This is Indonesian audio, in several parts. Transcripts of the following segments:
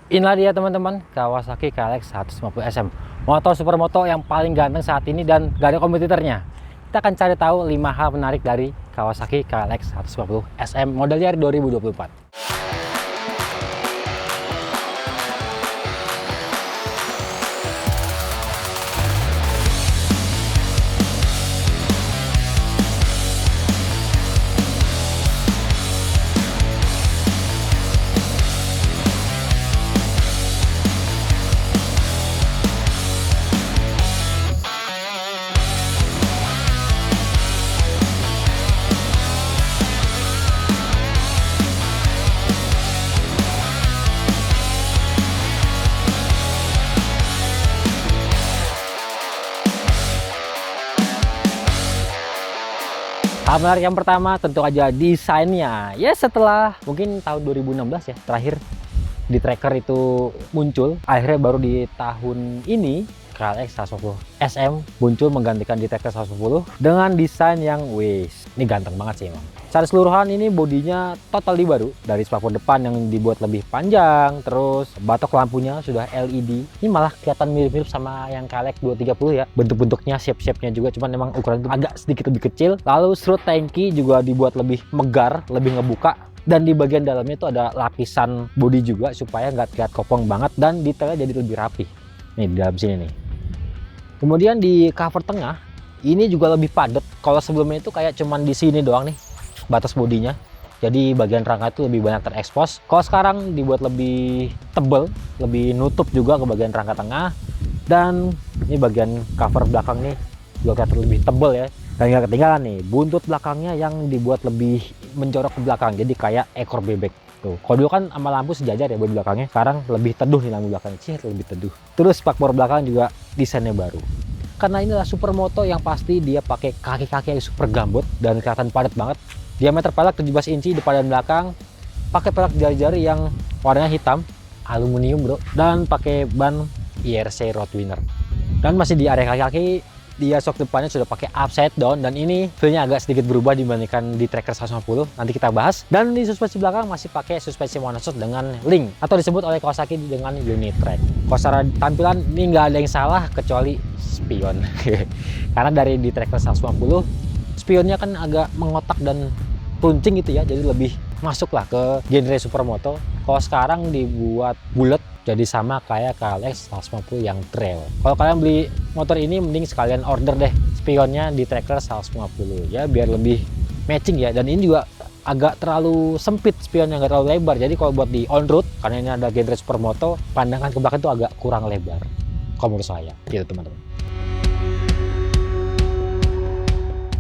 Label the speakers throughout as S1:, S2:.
S1: Inilah dia teman-teman, Kawasaki KLX 150 SM, motor supermoto yang paling ganteng saat ini dan gak ada kompetitornya. Kita akan cari tahu 5 hal menarik dari Kawasaki KLX 150 SM model year 2024. Hal menarik yang pertama tentu aja desainnya. Ya setelah mungkin tahun 2016 ya terakhir di tracker itu muncul, akhirnya baru di tahun ini KLX 150 SM muncul menggantikan di tracker 110 dengan desain yang ini ganteng banget sih emang. Secara keseluruhan ini bodinya total baru, dari spakbor depan yang dibuat lebih panjang, terus batok lampunya sudah LED. Ini malah kelihatan mirip-mirip sama yang KLX 230 ya. Bentuk-bentuknya, shape-nya juga, cuman memang ukuran itu agak sedikit lebih kecil. Lalu strut tangki juga dibuat lebih megar, lebih ngebuka. Dan di bagian dalamnya itu ada lapisan bodi juga supaya nggak terlihat kopong banget dan detailnya jadi lebih rapi. Nih di dalam sini nih. Kemudian di cover tengah ini juga lebih padat. Kalau sebelumnya itu kayak cuman di sini doang nih batas bodinya, jadi bagian rangka itu lebih banyak terekspos. Kalau sekarang dibuat lebih tebal, lebih nutup juga ke bagian rangka tengah, dan ini bagian cover belakang nih juga kelihatan lebih tebal ya. Dan nggak ketinggalan nih buntut belakangnya yang dibuat lebih menjorok ke belakang, jadi kayak ekor bebek tuh. Kalau dulu kan sama lampu sejajar ya buat belakangnya, sekarang lebih teduh nih lampu belakangnya, lebih teduh. Terus spakbor belakang juga desainnya baru. Karena inilah supermoto yang pasti dia pakai kaki-kaki yang super gambut dan kelihatan padat banget. Diameter pelek 17 inci depan dan belakang, pakai pelek jari-jari yang warnanya hitam, aluminium bro, dan pakai ban IRC Roadwinner. Dan masih di area kaki-kaki, dia shock depannya sudah pakai upside down, dan ini feelnya agak sedikit berubah dibandingkan di tracker 150, nanti kita bahas. Dan di suspensi belakang masih pakai suspensi monoshock dengan link, atau disebut oleh Kawasaki dengan Unitrack. Kalau secara tampilan ini nggak ada yang salah kecuali spion. Karena dari di tracker 150, spionnya kan agak mengotak dan runcing gitu ya, jadi lebih masuk lah ke genre supermoto. Kalau sekarang dibuat bulat jadi sama kayak KLX 150 yang trail. Kalau kalian beli motor ini mending sekalian order deh spionnya di tracker 150 ya, biar lebih matching ya. Dan ini juga agak terlalu sempit spionnya, nggak terlalu lebar, jadi kalau buat di on road, karena ini ada genre supermoto, pandangan ke belakang itu agak kurang lebar kalau menurut saya gitu teman-teman.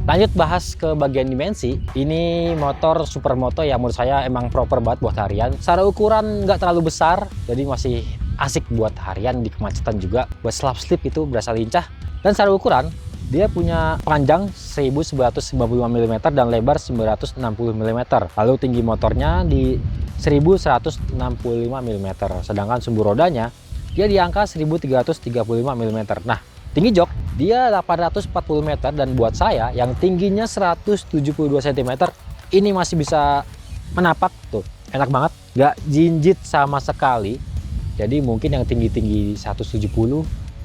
S1: Lanjut bahas ke bagian dimensi. Ini motor supermoto yang menurut saya emang proper banget buat harian. Secara ukuran nggak terlalu besar, jadi masih asik buat harian di kemacetan juga. Buat slap slip itu berasa lincah. Dan secara ukuran dia punya panjang 1995 mm dan lebar 960 mm. Lalu tinggi motornya di 1165 mm. Sedangkan sumbu rodanya dia di angka 1335 mm. Nah, tinggi jok dia 840 meter, dan buat saya yang tingginya 172 cm ini masih bisa menapak tuh, enak banget, nggak jinjit sama sekali. Jadi mungkin yang tinggi-tinggi 170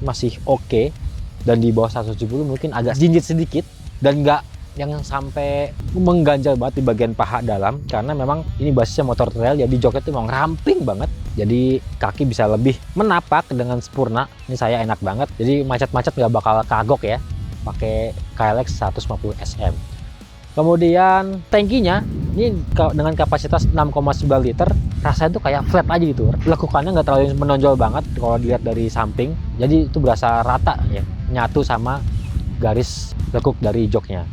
S1: masih oke, dan di bawah 170 mungkin agak jinjit sedikit, dan nggak yang sampai mengganjal banget di bagian paha dalam, karena memang ini basisnya motor trail, jadi joknya tuh memang ramping banget, jadi kaki bisa lebih menapak dengan sempurna. Ini saya enak banget, jadi macet-macet nggak bakal kagok ya pakai KLX 150 SM. Kemudian tangkinya ini dengan kapasitas 6,9 liter, rasanya tuh kayak flat aja gitu, lekukannya nggak terlalu menonjol banget kalau dilihat dari samping, jadi itu berasa rata ya, nyatu sama garis lekuk dari joknya.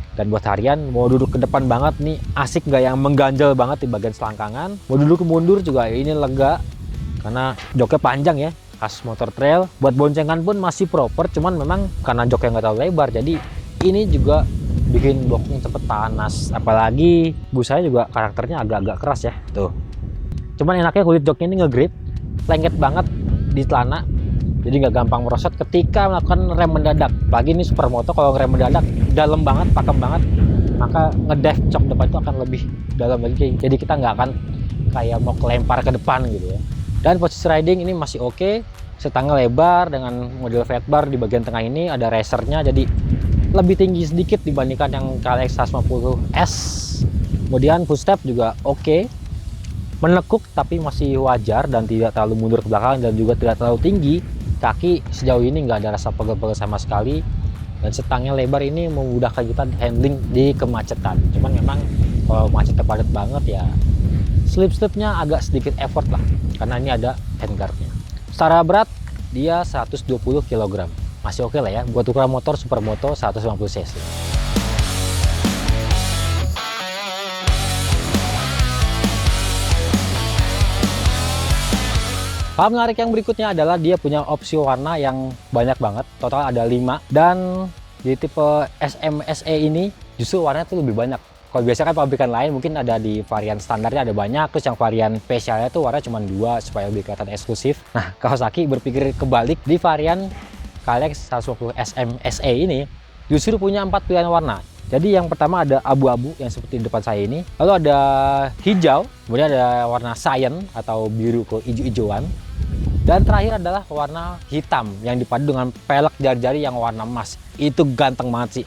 S1: Dan buat harian mau duduk ke depan banget nih asik, nggak yang mengganjal banget di bagian selangkangan. Mau duduk ke mundur juga ini lega karena joknya panjang ya, khas motor trail. Buat boncengan pun masih proper, cuman memang karena joknya nggak terlalu lebar, jadi ini juga bikin bloknya cepet panas. Apalagi busanya juga karakternya agak-agak keras ya tuh. Cuman enaknya kulit joknya ini nge-grip, lengket banget di celana, jadi nggak gampang merosot ketika melakukan rem mendadak. Apalagi ini supermoto, kalau rem mendadak dalam banget, pakem banget, maka ngedive jok depan itu akan lebih dalam lagi, jadi kita nggak akan kayak mau kelempar ke depan gitu ya. Dan posisi riding ini masih oke, setangga lebar dengan model fat bar di bagian tengah ini, ada racernya jadi lebih tinggi sedikit dibandingkan yang KLX 150S. Kemudian footstep juga oke, menekuk tapi masih wajar dan tidak terlalu mundur ke belakang dan juga tidak terlalu tinggi. Kaki sejauh ini nggak ada rasa pegel-pegel sama sekali, dan setangnya lebar ini memudahkan kita handling di kemacetan. Cuman memang kalau macetnya padat banget ya slip-slipnya agak sedikit effort lah, karena ini ada handguardnya. Secara berat dia 120 kg, masih oke lah ya buat ukuran motor supermoto 150 cc. Hal menarik yang berikutnya adalah dia punya opsi warna yang banyak banget, total ada 5, dan di tipe SM SE ini justru warnanya tuh lebih banyak. Kalau biasa kan pabrikan lain mungkin ada di varian standarnya ada banyak, terus yang varian spesialnya tuh warna cuma 2 supaya lebih kelihatan eksklusif. Nah, Kawasaki berpikir kebalik, di varian KLX 150 SM SE ini justru punya 4 pilihan warna. Jadi yang pertama ada abu-abu yang seperti di depan saya ini, lalu ada hijau, kemudian ada warna cyan atau biru ke hijau-hijauan, dan terakhir adalah warna hitam yang dipadu dengan pelek jari-jari yang warna emas. Itu ganteng banget sih.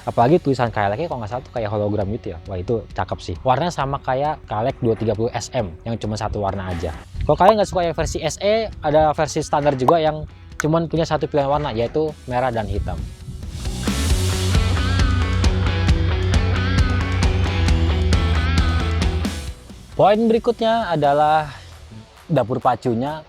S1: Apalagi tulisan KLX kalau nggak salah tuh kayak hologram gitu ya. Wah, itu cakep sih. Warnanya sama kayak KLX 230 SM yang cuma satu warna aja. Kalau kalian nggak suka yang versi SE, ada versi standar juga yang cuma punya satu pilihan warna, yaitu merah dan hitam. Poin berikutnya adalah dapur pacunya.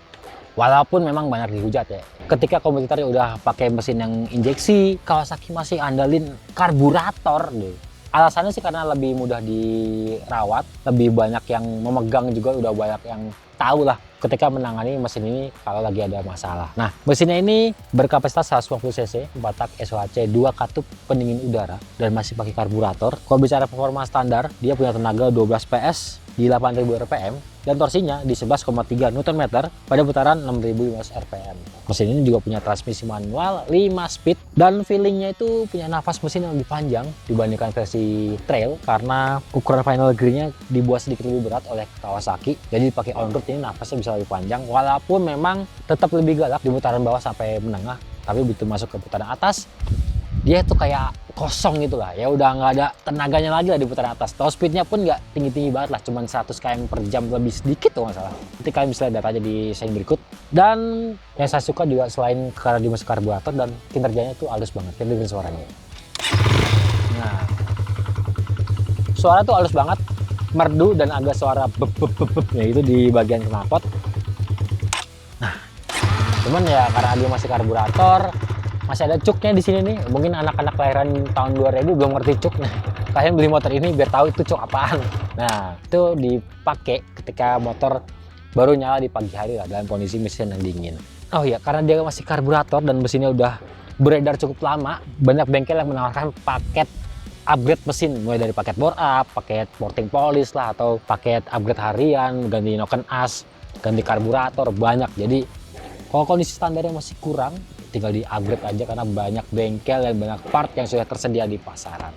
S1: Walaupun memang banyak dihujat ya, ketika kompetitor udah pakai mesin yang injeksi, Kawasaki masih andalin karburator deh. Alasannya sih karena lebih mudah dirawat, lebih banyak yang memegang juga, udah banyak yang tahu lah ketika menangani mesin ini kalau lagi ada masalah. Nah, mesinnya ini berkapasitas 150 cc, 4 tak SOHC, 2 katup pendingin udara, dan masih pakai karburator. Kalau bicara performa standar, dia punya tenaga 12 PS di 8000 rpm dan torsinya di 11,3 Nm pada putaran 6500 rpm. Mesin ini juga punya transmisi manual 5 speed dan feelingnya itu punya nafas mesin yang lebih panjang dibandingkan versi trail karena ukuran final gearnya dibuat sedikit lebih berat oleh Kawasaki. Jadi pakai on road ini nafasnya bisa lebih panjang, walaupun memang tetap lebih galak di putaran bawah sampai menengah, tapi begitu masuk ke putaran atas dia tuh kayak kosong gitu lah, ya udah nggak ada tenaganya lagi lah di putaran atas. Top speednya pun nggak tinggi-tinggi banget lah, cuman 100 km per jam lebih sedikit tuh nggak salah. Nanti kalian bisa lihat aja di slide berikut. Dan yang saya suka juga selain karena dia masih karburator dan kinerjanya tuh halus banget, kita dengerin suaranya. Nah, suara tuh halus banget, merdu dan agak suara bep ya itu di bagian knalpot. Nah, cuman ya karena dia masih karburator, masih ada cuknya di sini nih. Mungkin anak-anak kelahiran tahun 2000 belum ngerti cuk. Nah, kalian beli motor ini biar tahu itu cuk apaan. Nah, itu dipakai ketika motor baru nyala di pagi hari lah dalam kondisi mesin yang dingin. Oh iya, karena dia masih karburator dan mesinnya udah beredar cukup lama, banyak bengkel yang menawarkan paket upgrade mesin, mulai dari paket bore up, paket porting polish lah, atau paket upgrade harian, ganti noken as, ganti karburator, banyak. Jadi kalau kondisi standarnya masih kurang, tinggal di upgrade aja karena banyak bengkel dan banyak part yang sudah tersedia di pasaran.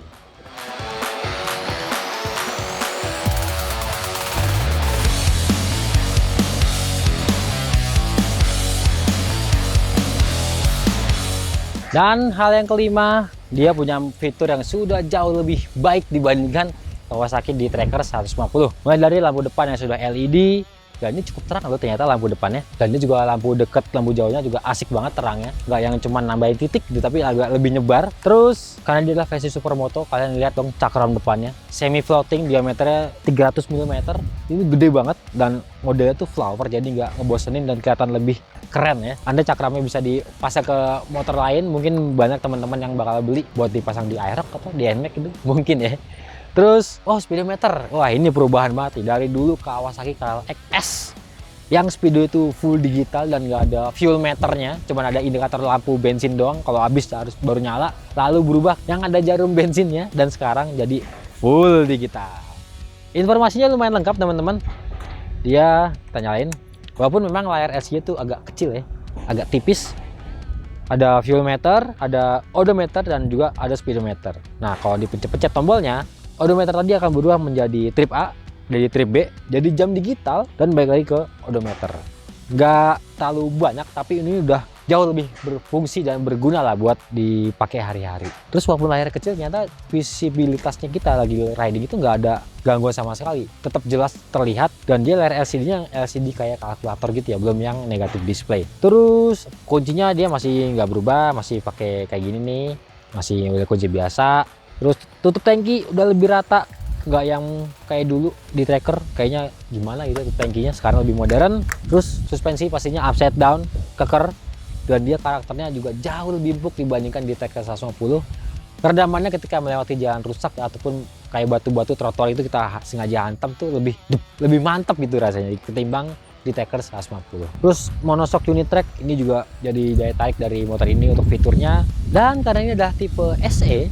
S1: Dan hal yang kelima, dia punya fitur yang sudah jauh lebih baik dibandingkan Kawasaki di Tracker 150. Mulai dari lampu depan yang sudah LED, dan ini cukup terang loh ternyata lampu depannya. Dan ini juga lampu dekat, lampu jauhnya juga asik banget terangnya. Nggak yang cuma nambahin titik gitu, tapi agak lebih nyebar. Terus, karena dia adalah versi Supermoto, kalian lihat dong cakram depannya. Semi floating, diameternya 300 mm. Ini gede banget dan modelnya tuh flower, jadi nggak ngebosenin dan kelihatan lebih keren ya. Anda cakramnya bisa dipasang ke motor lain, mungkin banyak teman-teman yang bakal beli buat dipasang di Aerox atau di NMAX gitu, mungkin ya. Terus, oh speedometer, wah ini perubahan banget nih. Dari dulu Kawasaki KLX S yang speedo itu full digital dan nggak ada fuel meternya, cuman ada indikator lampu bensin doang, kalau habis harus baru nyala. Lalu berubah yang ada jarum bensinnya dan sekarang jadi full digital. Informasinya lumayan lengkap teman-teman. Dia kita nyalain. Walaupun memang layar LCD itu agak kecil ya, agak tipis. Ada fuel meter, ada odometer, dan juga ada speedometer. Nah, kalau dipencet-pencet tombolnya, odometer tadi akan berubah menjadi trip A, dari trip B, jadi jam digital, dan balik lagi ke odometer. nggak terlalu banyak, tapi ini udah jauh lebih berfungsi dan berguna lah buat dipakai hari-hari. Terus walaupun layar kecil, ternyata visibilitasnya kita lagi riding itu nggak ada gangguan sama sekali. Tetap jelas terlihat, dan dia layar LCD-nya LCD kayak kalkulator gitu ya, belum yang negatif display. Terus kuncinya dia masih nggak berubah, masih pakai kayak gini nih, masih udah kunci biasa. Terus tutup tangki udah lebih rata, nggak yang kayak dulu di tracker kayaknya gimana gitu tankinya, sekarang lebih modern. Terus suspensi pastinya upside down, keker, dan dia karakternya juga jauh lebih empuk dibandingkan di tracker 150. Redamannya ketika melewati jalan rusak ataupun kayak batu-batu trotoar itu kita sengaja hantam tuh lebih mantap gitu rasanya ketimbang di tracker 150. Terus monoshock unit track ini juga jadi daya tarik dari motor ini untuk fiturnya, dan karena ini adalah tipe SE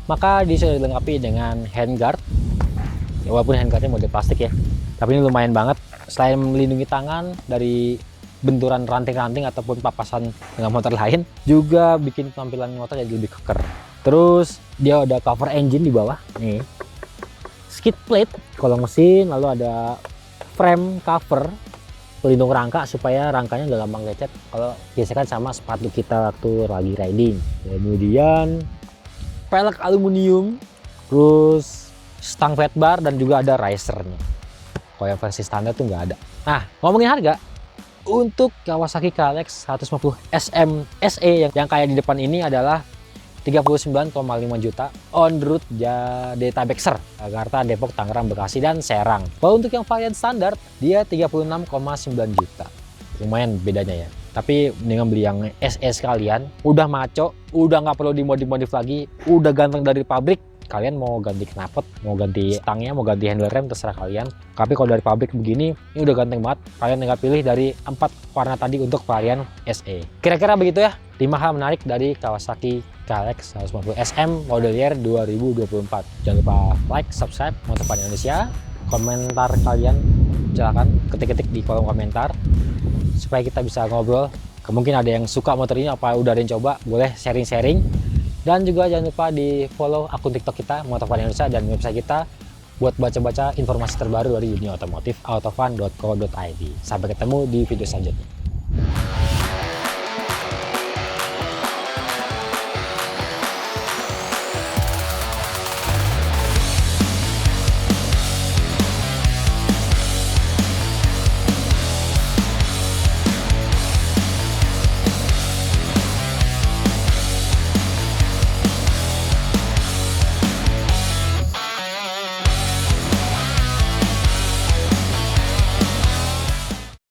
S1: maka dia sudah dilengkapi dengan handguard. Ya, walaupun handguardnya model plastik ya, tapi ini lumayan banget. Selain melindungi tangan dari benturan ranting-ranting ataupun papasan dengan motor lain, juga bikin tampilan motor jadi lebih keker. Terus dia ada cover engine di bawah nih, skid plate kolong mesin, lalu ada frame cover pelindung rangka supaya rangkanya nggak gampang lecet kalau gesekan sama sepatu kita waktu lagi riding. Kemudian pelek aluminium, terus stang fat bar, dan juga ada risernya. Kalau yang versi standar tuh nggak ada. Nah, ngomongin harga, untuk Kawasaki Kalex 150 SM SE yang kayak di depan ini adalah 39,5 juta on route Jabodetabekser, Jakarta, Depok, Tangerang, Bekasi, dan Serang. Kalau untuk yang varian standar, dia 36,9 juta. Lumayan bedanya ya. Tapi mendingan beli yang SE sekalian, udah maco, udah nggak perlu dimodif lagi, udah ganteng dari pabrik. Kalian mau ganti knalpot, mau ganti stangnya, mau ganti handle rem, terserah kalian. Tapi kalau dari pabrik begini, ini udah ganteng banget. Kalian tinggal pilih dari 4 warna tadi untuk varian SE. Kira-kira begitu ya, 5 hal menarik dari Kawasaki Kalex 150 SM model year 2024. Jangan lupa like, subscribe Motovun Indonesia. Komentar kalian silakan ketik-ketik di kolom komentar supaya kita bisa ngobrol. Mungkin ada yang suka motor ini, apa udah ada yang coba, boleh sharing-sharing. Dan juga jangan lupa di follow akun TikTok kita Motovun Indonesia, dan website kita buat baca-baca informasi terbaru dari dunia otomotif, autofun.co.id. Sampai ketemu di video selanjutnya.